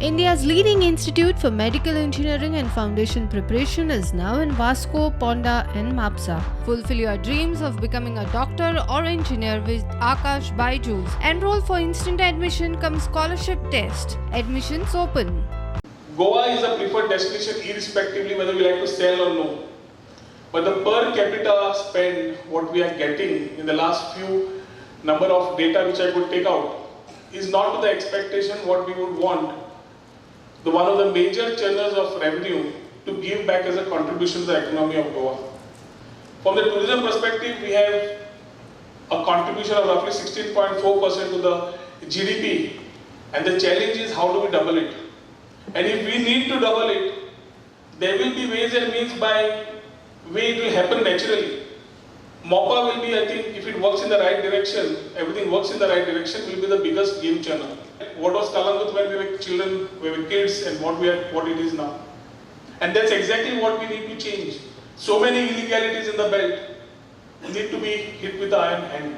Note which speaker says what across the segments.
Speaker 1: India's leading institute for medical engineering and foundation preparation is now in Vasco, Ponda and Mapsa. Fulfill your dreams of becoming a doctor or engineer with Akash Byju's. Enroll for instant admission cum scholarship test. Admissions open.
Speaker 2: GOA is a preferred destination irrespectively whether we like to sell or no. But the per capita spend, what we are getting in the last few number of data which I could take out, is not to the expectation what we would want. One of the major channels of revenue to give back as a contribution to the economy of Goa. From the tourism perspective, we have a contribution of roughly 16.4% to the GDP, and the challenge is how do we double it? And if we need to double it, there will be ways and means by way it will happen naturally. MOPA will be, I think, if it works in the right direction, everything works in the right direction, will be the biggest game channel. What was Kalangut when we were children, we were kids, and what it is now. And that's exactly what we need to change. So many illegalities in the belt need to be hit with the iron hand.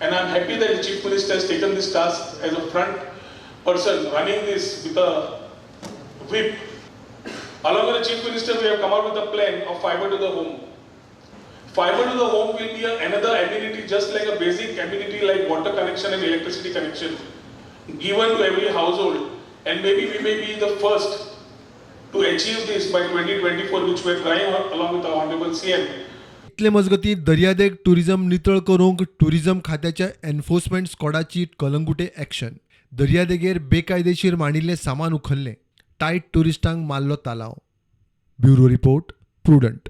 Speaker 2: And I'm happy that the Chief Minister has taken this task as a front person running this with a whip. Along with the Chief Minister, we have come out with a plan of fiber to the home. Fiber to the home will be another amenity, just like a basic amenity like water connection and electricity connection, given to every household. And maybe we may be the first to achieve this by 2024, which we are trying along with our Honorable CM.
Speaker 3: इतले मजगती दर्यादेग tourism नितळ करूंक tourism खात्याच्या enforcement स्क्वॉडाची कलंगुटे action. दर्यादेगेर बेकायदेशीर मांडिल्लें सामान उखल्लें. Tight टुरिस्टांक मारलो तालाव. Bureau report prudent.